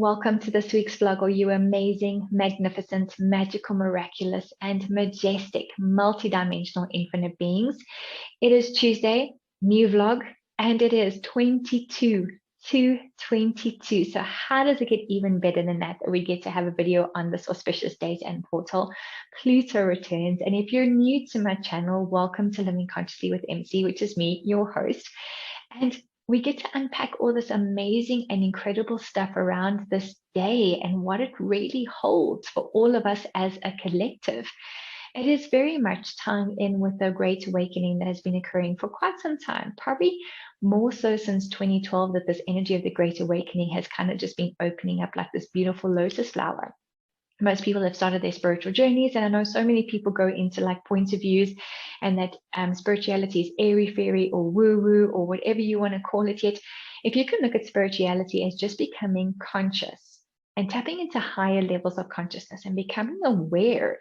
Welcome to this week's vlog, all you amazing, magnificent, magical, miraculous, and majestic, multidimensional, infinite beings. It is Tuesday, new vlog, and it is 22 to 22. So how does it get even better than that we get to have a video on this auspicious date and portal? Pluto returns. And if you're new to my channel, welcome to Living Consciously with MC, which is me, your host. And we get to unpack all this amazing and incredible stuff around this day and what it really holds for all of us as a collective. It is very much tying in with the Great Awakening that has been occurring for quite some time, probably more so since 2012, that this energy of the Great Awakening has kind of just been opening up like this beautiful lotus flower. Most people have started their spiritual journeys, and I know so many people go into like points of views and that spirituality is airy-fairy or woo-woo or whatever you want to call it. Yet if you can look at spirituality as just becoming conscious and tapping into higher levels of consciousness and becoming aware,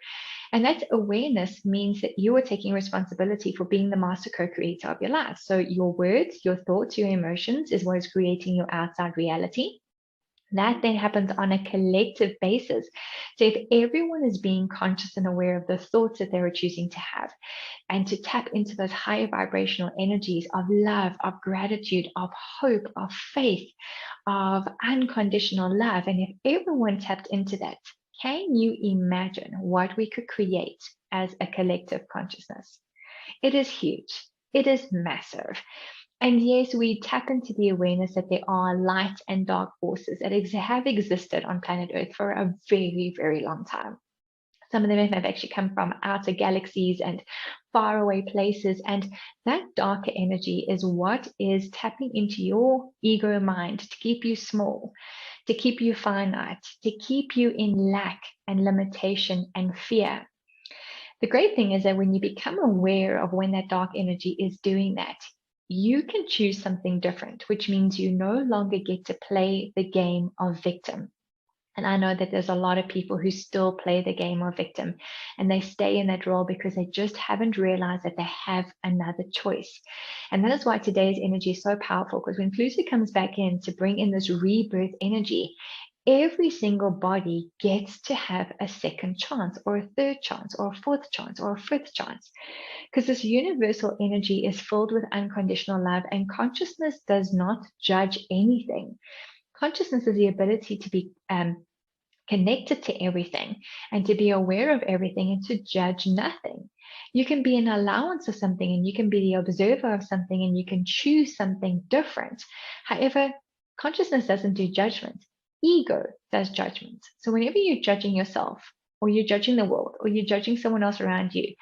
and that awareness means that you are taking responsibility for being the master co-creator of your life. So your words, your thoughts, your emotions is what is creating your outside reality. That then happens on a collective basis. So if everyone is being conscious and aware of the thoughts that they are choosing to have, and to tap into those higher vibrational energies of love, of gratitude, of hope, of faith, of unconditional love, and if everyone tapped into that, can you imagine what we could create as a collective consciousness? It is huge. It is massive. And yes, we tap into the awareness that there are light and dark forces that have existed on planet Earth for a very, very long time. Some of them have actually come from outer galaxies and faraway places. And that darker energy is what is tapping into your ego mind to keep you small, to keep you finite, to keep you in lack and limitation and fear. The great thing is that when you become aware of when that dark energy is doing that, you can choose something different, which means you no longer get to play the game of victim. And I know that there's a lot of people who still play the game of victim, and they stay in that role because they just haven't realized that they have another choice. And that is why today's energy is so powerful, because when Pluto comes back in to bring in this rebirth energy, every single body gets to have a second chance or a third chance or a fourth chance or a fifth chance, because this universal energy is filled with unconditional love, and consciousness does not judge anything. Consciousness is the ability to be connected to everything and to be aware of everything and to judge nothing. You can be an allowance of something and you can be the observer of something and you can choose something different. However, consciousness doesn't do judgment. Ego does judgment. So whenever you're judging yourself or you're judging the world or you're judging someone else around you,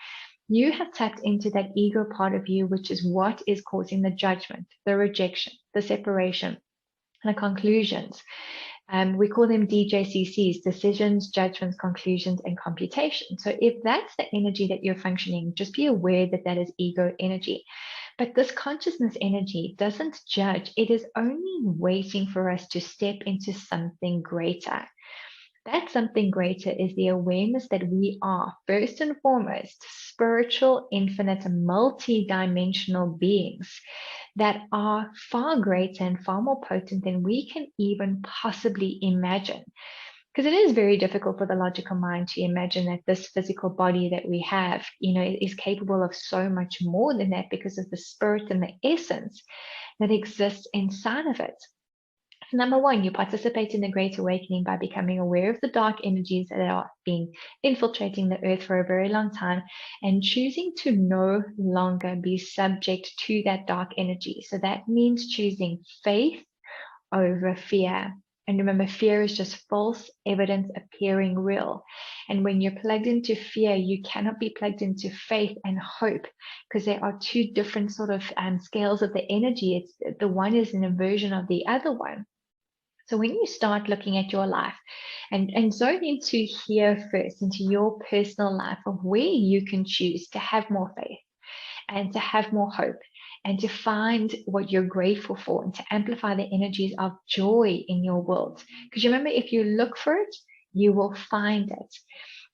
you have tapped into that ego part of you, which is what is causing the judgment, the rejection, the separation, the conclusions. We call them DJCCs, decisions, judgments, conclusions, and computation. So if that's the energy that you're functioning, just be aware that that is ego energy. But this consciousness energy doesn't judge. It is only waiting for us to step into something greater. That something greater is the awareness that we are, first and foremost, spiritual, infinite, multi-dimensional beings that are far greater and far more potent than we can even possibly imagine. Because it is very difficult for the logical mind to imagine that this physical body that we have, is capable of so much more than that, because of the spirit and the essence that exists inside of it. Number one, you participate in the Great Awakening by becoming aware of the dark energies that are being infiltrating the earth for a very long time and choosing to no longer be subject to that dark energy. So that means choosing faith over fear. And remember, fear is just false evidence appearing real. And when you're plugged into fear, you cannot be plugged into faith and hope, because there are two different sort of scales of the energy. It's the one is an inversion of the other one. So when you start looking at your life and zone into here first, into your personal life of where you can choose to have more faith and to have more hope and to find what you're grateful for and to amplify the energies of joy in your world. Because remember, if you look for it, you will find it.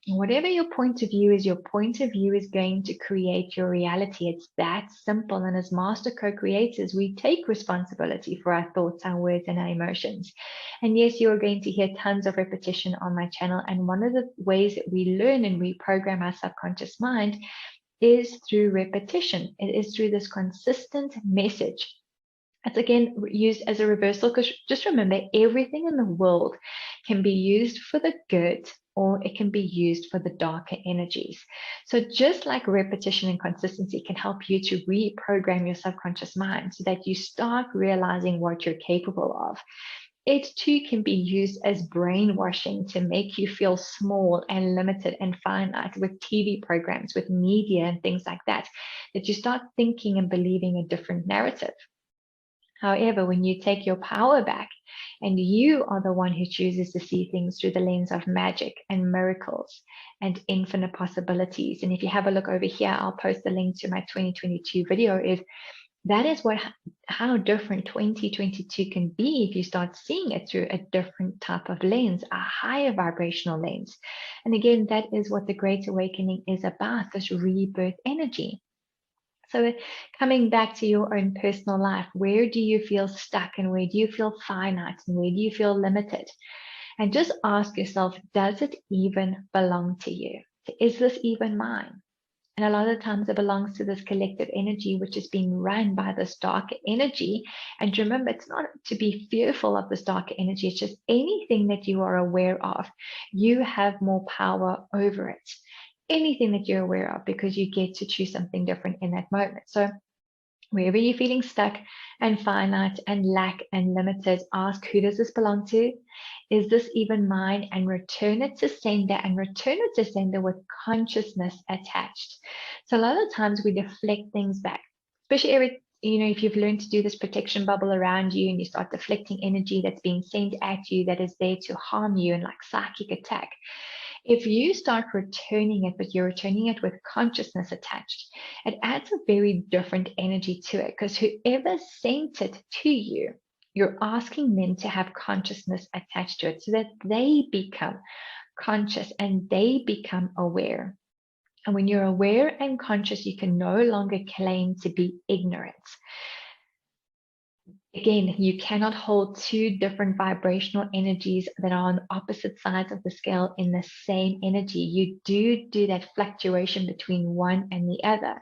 Whatever your point of view is, your point of view is going to create your reality. It's that simple. And as master co-creators, we take responsibility for our thoughts, our words, and our emotions. And yes, you are going to hear tons of repetition on my channel. And one of the ways that we learn and reprogram our subconscious mind is through repetition. It is through this consistent message. It's again used as a reversal, because just remember, everything in the world can be used for the good or it can be used for the darker energies. So just like repetition and consistency can help you to reprogram your subconscious mind so that you start realizing what you're capable of, it too can be used as brainwashing to make you feel small and limited and finite with TV programs, with media and things like that, that you start thinking and believing a different narrative. However, when you take your power back and you are the one who chooses to see things through the lens of magic and miracles and infinite possibilities, and if you have a look over here, I'll post the link to my 2022 video, is that is how different 2022 can be if you start seeing it through a different type of lens, a higher vibrational lens. And again, that is what the Great Awakening is about, this rebirth energy. So coming back to your own personal life, where do you feel stuck and where do you feel finite and where do you feel limited? And just ask yourself, does it even belong to you? Is this even mine? And a lot of times it belongs to this collective energy, which is being run by this darker energy. And remember, it's not to be fearful of this darker energy. It's just anything that you are aware of, you have more power over it. Anything that you're aware of, because you get to choose something different in that moment. So wherever you're feeling stuck and finite and lack and limited, ask, who does this belong to? Is this even mine? And return it to sender, and return it to sender with consciousness attached. So a lot of times we deflect things back, especially if you've learned to do this protection bubble around you and you start deflecting energy that's being sent at you that is there to harm you and like psychic attack. If you start returning it, but you're returning it with consciousness attached, it adds a very different energy to it, because whoever sent it to you, you're asking them to have consciousness attached to it so that they become conscious and they become aware. And when you're aware and conscious, you can no longer claim to be ignorant. Again, you cannot hold two different vibrational energies that are on opposite sides of the scale in the same energy. You do that fluctuation between one and the other.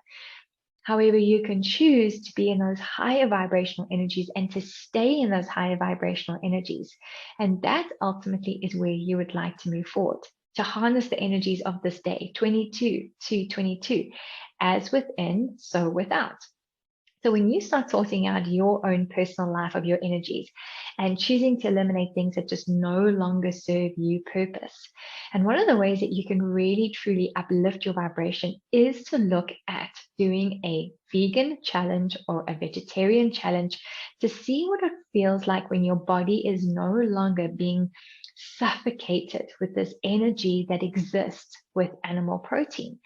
However, you can choose to be in those higher vibrational energies and to stay in those higher vibrational energies. And that ultimately is where you would like to move forward, to harness the energies of this day, 22, as within, so without. So when you start sorting out your own personal life of your energies and choosing to eliminate things that just no longer serve you purpose. And one of the ways that you can really truly uplift your vibration is to look at doing a vegan challenge or a vegetarian challenge to see what it feels like when your body is no longer being suffocated with this energy that exists with animal protein.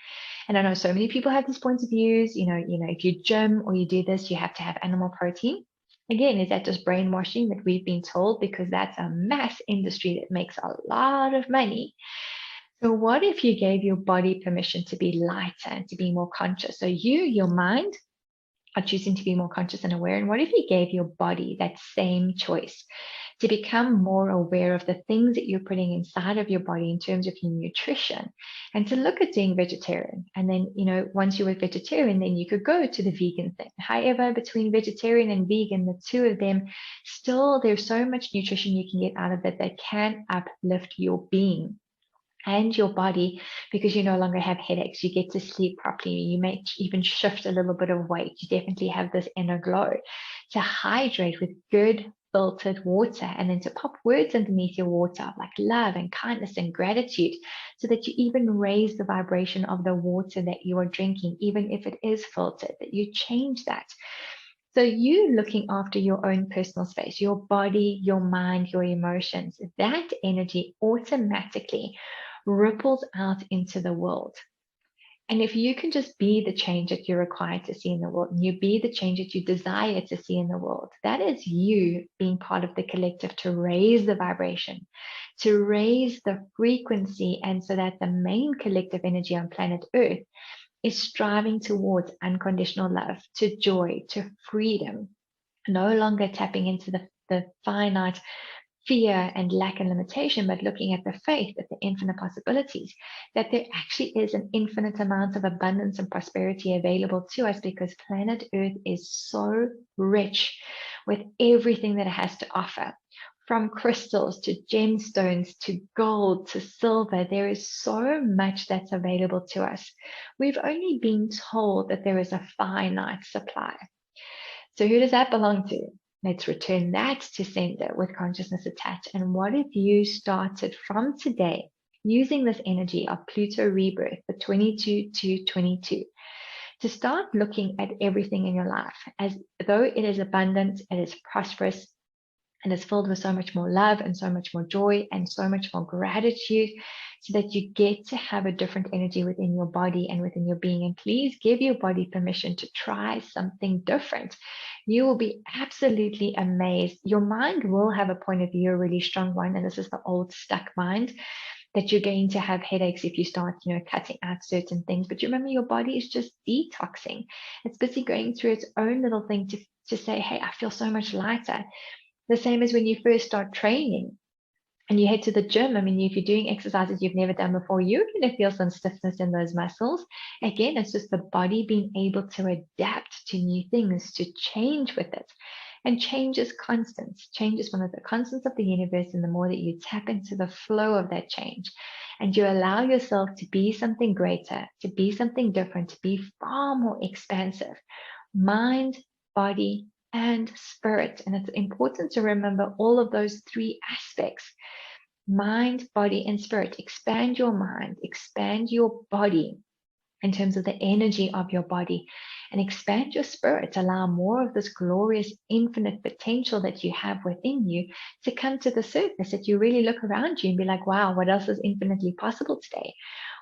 And I know so many people have these points of views, if you gym or you do this, you have to have animal protein. Again, is that just brainwashing that we've been told, because that's a mass industry that makes a lot of money? So what if you gave your body permission to be lighter and to be more conscious? So your mind are choosing to be more conscious and aware. And what if you gave your body that same choice to become more aware of the things that you're putting inside of your body in terms of your nutrition, and to look at doing vegetarian? And then, once you were vegetarian, then you could go to the vegan thing. However, between vegetarian and vegan, the two of them, still there's so much nutrition you can get out of it that can uplift your being and your body, because you no longer have headaches, you get to sleep properly, you may even shift a little bit of weight, you definitely have this inner glow. To hydrate with good filtered water, and then to pop words underneath your water like love and kindness and gratitude, so that you even raise the vibration of the water that you are drinking, even if it is filtered, that you change that. So you looking after your own personal space, your body, your mind, your emotions, that energy automatically ripples out into the world. And if you can just be the change that you're required to see in the world, and you be the change that you desire to see in the world, that is you being part of the collective to raise the vibration, to raise the frequency, and so that the main collective energy on planet Earth is striving towards unconditional love, to joy, to freedom, no longer tapping into the finite fear and lack and limitation, but looking at the faith, at the infinite possibilities, that there actually is an infinite amount of abundance and prosperity available to us, because planet Earth is so rich with everything that it has to offer. From crystals to gemstones to gold to silver, there is so much that's available to us. We've only been told that there is a finite supply. So who does that belong to? Let's return that to sender with consciousness attached. And what if you started from today using this energy of Pluto rebirth for 22/2/22 to start looking at everything in your life as though it is abundant, it is prosperous, and it's filled with so much more love and so much more joy and so much more gratitude, so that you get to have a different energy within your body and within your being. And please give your body permission to try something different. You will be absolutely amazed. Your mind will have a point of view, a really strong one, and this is the old stuck mind, that you're going to have headaches if you start, cutting out certain things. But you remember, your body is just detoxing. It's busy going through its own little thing to say, hey, I feel so much lighter. The same as when you first start training and you head to the gym. I mean, if you're doing exercises you've never done before, you're going to feel some stiffness in those muscles. Again, it's just the body being able to adapt to new things, to change with it. And change is constant. Change is one of the constants of the universe. And the more that you tap into the flow of that change and you allow yourself to be something greater, to be something different, to be far more expansive, mind, body, and spirit. And it's important to remember all of those three aspects: mind, body, and spirit. Expand your mind, expand your body in terms of the energy of your body, and expand your spirit. Allow more of this glorious infinite potential that you have within you to come to the surface, that you really look around you and be like, wow, what else is infinitely possible today?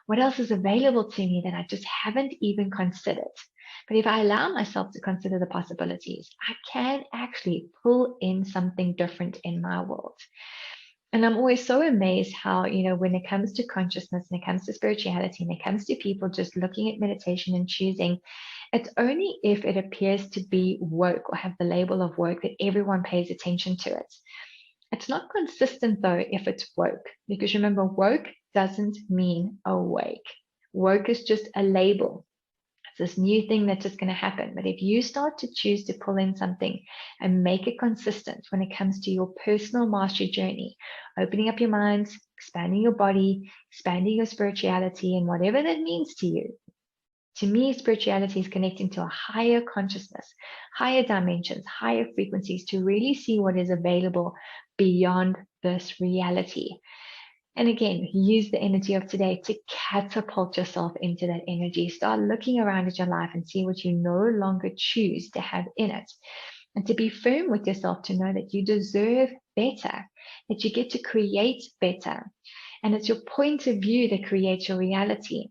What else is available to me that I just haven't even considered? But if I allow myself to consider the possibilities, I can actually pull in something different in my world. And I'm always so amazed how, when it comes to consciousness and it comes to spirituality and it comes to people just looking at meditation and choosing, it's only if it appears to be woke or have the label of woke that everyone pays attention to it. It's not consistent though if it's woke, because remember, woke doesn't mean awake. Woke is just a label. It's this new thing that's just going to happen. But if you start to choose to pull in something and make it consistent when it comes to your personal mastery journey, opening up your mind, expanding your body, expanding your spirituality, and whatever that means to you. To me, spirituality is connecting to a higher consciousness, higher dimensions, higher frequencies, to really see what is available beyond this reality. And again, use the energy of today to catapult yourself into that energy. Start looking around at your life and see what you no longer choose to have in it. And to be firm with yourself, to know that you deserve better, that you get to create better. And it's your point of view that creates your reality.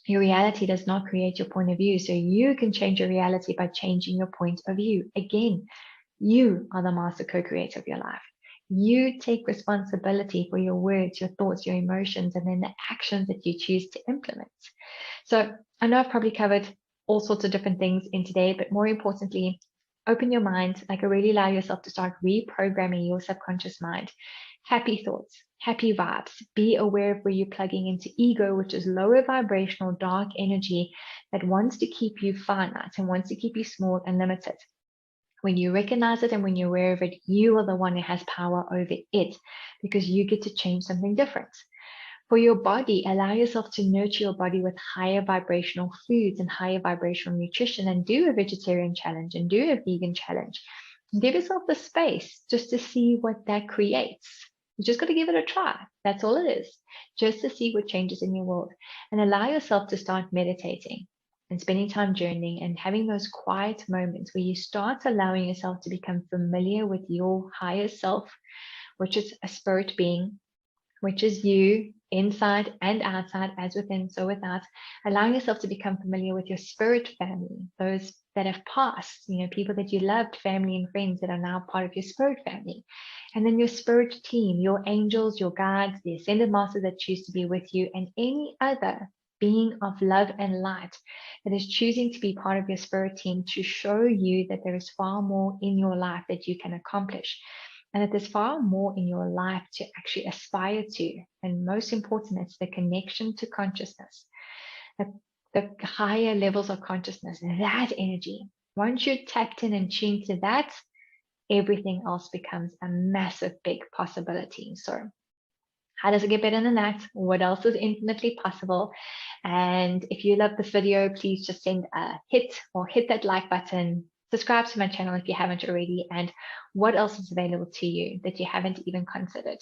Your reality does not create your point of view. So you can change your reality by changing your point of view. Again, you are the master co-creator of your life. You take responsibility for your words, your thoughts, your emotions, and then the actions that you choose to implement. So I know I've probably covered all sorts of different things in today, but more importantly, open your mind, really allow yourself to start reprogramming your subconscious mind. Happy thoughts, happy vibes. Be aware of where you're plugging into ego, which is lower vibrational, dark energy that wants to keep you finite and wants to keep you small and limited. When you recognize it and when you're aware of it, you are the one who has power over it, because you get to change something different. For your body, allow yourself to nurture your body with higher vibrational foods and higher vibrational nutrition, and do a vegetarian challenge and do a vegan challenge. Give yourself the space just to see what that creates. You just got to give it a try. That's all it is. Just to see what changes in your world, and allow yourself to start meditating and spending time journaling and having those quiet moments where you start allowing yourself to become familiar with your higher self, which is a spirit being, which is you, inside and outside, as within, so without, allowing yourself to become familiar with your spirit family, those that have passed, people that you loved, family and friends that are now part of your spirit family. And then your spirit team, your angels, your guides, the ascended masters that choose to be with you, and any other being of love and light that is choosing to be part of your spirit team to show you that there is far more in your life that you can accomplish, and that there's far more in your life to actually aspire to. And most important, it's the connection to consciousness, the higher levels of consciousness, that energy. Once you're tapped in and tuned to that, everything else becomes a massive, big possibility. So how does it get better than that? What else is infinitely possible? And if you love this video, please just send a hit that like button. Subscribe to my channel if you haven't already. And what else is available to you that you haven't even considered?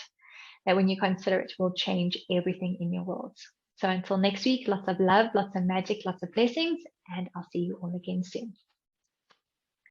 That when you consider it will change everything in your world. So until next week, lots of love, lots of magic, lots of blessings, and I'll see you all again soon.